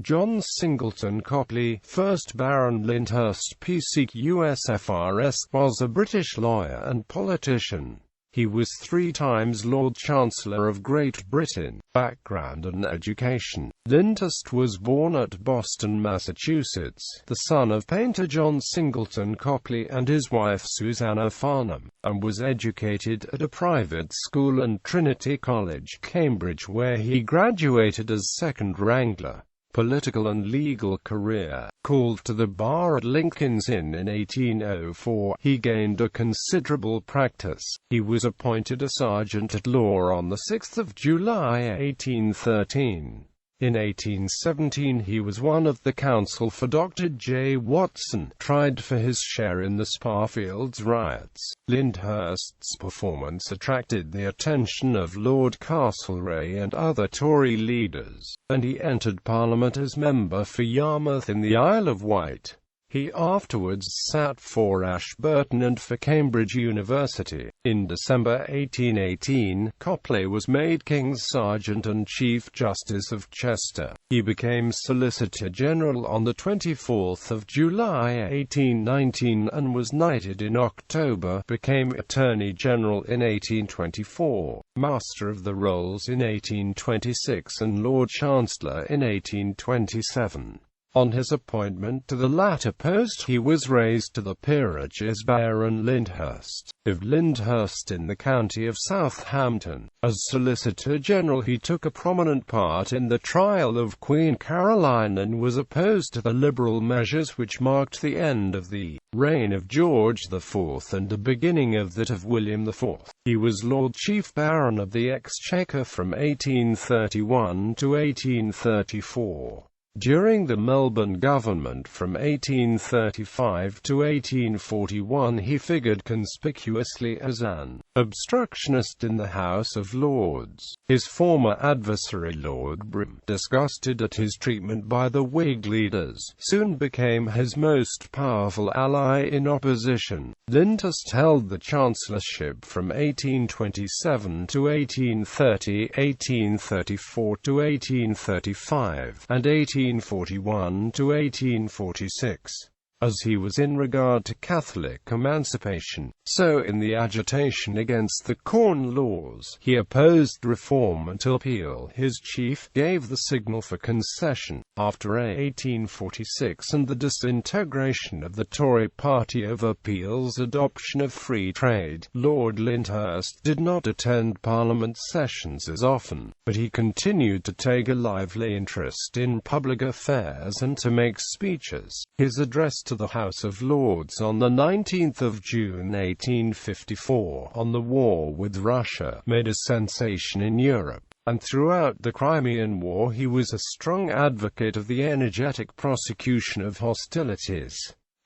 John Singleton Copley, 1st Baron Lyndhurst PCUSFRS, was a British lawyer and politician. He was 3 times Lord Chancellor of Great Britain. Background and education. Lyndhurst was born at Boston, Massachusetts, the son of painter John Singleton Copley and his wife Susanna Farnham, and was educated at a private school and Trinity College, Cambridge, where he graduated as second wrangler. Political and legal career. Called to the bar at Lincoln's Inn in 1804, he gained a considerable practice. He was appointed a sergeant at law on 6 July 1813. In 1817 he was one of the counsel for Dr. J. Watson, tried for his share in the Sparfields riots. Lyndhurst's performance attracted the attention of Lord Castlereagh and other Tory leaders, and he entered Parliament as member for Yarmouth in the Isle of Wight. He afterwards sat for Ashburton and for Cambridge University. In December 1818, Copley was made King's Sergeant and Chief Justice of Chester. He became Solicitor General on 24 July 1819 and was knighted in October, became Attorney General in 1824, Master of the Rolls in 1826 and Lord Chancellor in 1827. On his appointment to the latter post he was raised to the peerage as Baron Lyndhurst, of Lyndhurst in the county of Southampton. As Solicitor General he took a prominent part in the trial of Queen Caroline and was opposed to the liberal measures which marked the end of the reign of George IV and the beginning of that of William IV. He was Lord Chief Baron of the Exchequer from 1831 to 1834. During the Melbourne government from 1835 to 1841 he figured conspicuously as an obstructionist in the House of Lords. His former adversary Lord Brougham, disgusted at his treatment by the Whig leaders, soon became his most powerful ally in opposition. Lyndhurst held the chancellorship from 1827 to 1830, 1834 to 1835, and 1841 to 1846. As he was in regard to Catholic emancipation, so in the agitation against the Corn Laws, he opposed reform until Peel, his chief, gave the signal for concession. After 1846 and the disintegration of the Tory party over Peel's adoption of free trade, Lord Lyndhurst did not attend Parliament sessions as often, but he continued to take a lively interest in public affairs and to make speeches. His address to the House of Lords on 19 June 1854, on the war with Russia, made a sensation in Europe, and throughout the Crimean War he was a strong advocate of the energetic prosecution of hostilities.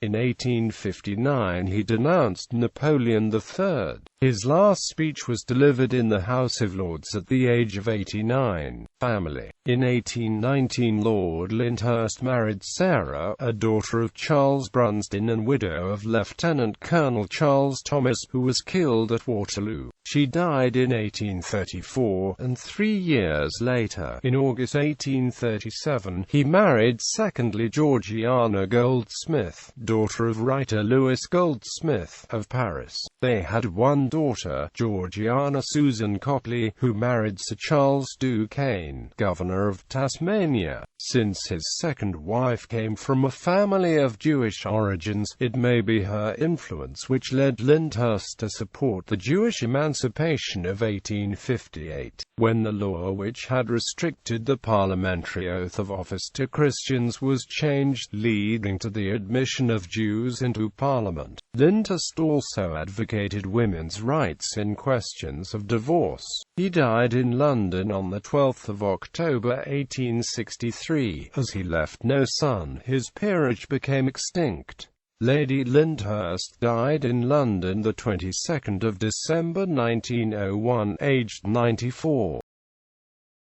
In 1859 he denounced Napoleon III. His last speech was delivered in the House of Lords at the age of 89. Family. In 1819 Lord Lyndhurst married Sarah, a daughter of Charles Brunsden and widow of Lieutenant Colonel Charles Thomas, who was killed at Waterloo. She died in 1834, and 3 years later, in August 1837, he married secondly Georgiana Goldsmith, daughter of writer Louis Goldsmith, of Paris. They had one daughter, Georgiana Susan Copley, who married Sir Charles Duquesne, Governor of Tasmania. Since his second wife came from a family of Jewish origins, it may be her influence which led Lyndhurst to support the Jewish emancipation of 1858, when the law which had restricted the parliamentary oath of office to Christians was changed, leading to the admission of Jews into Parliament. Lyndhurst also advocated women's rights in questions of divorce. He died in London on 12 October 1863. As he left no son, his peerage became extinct. Lady Lyndhurst died in London the 22nd of December 1901, aged 94.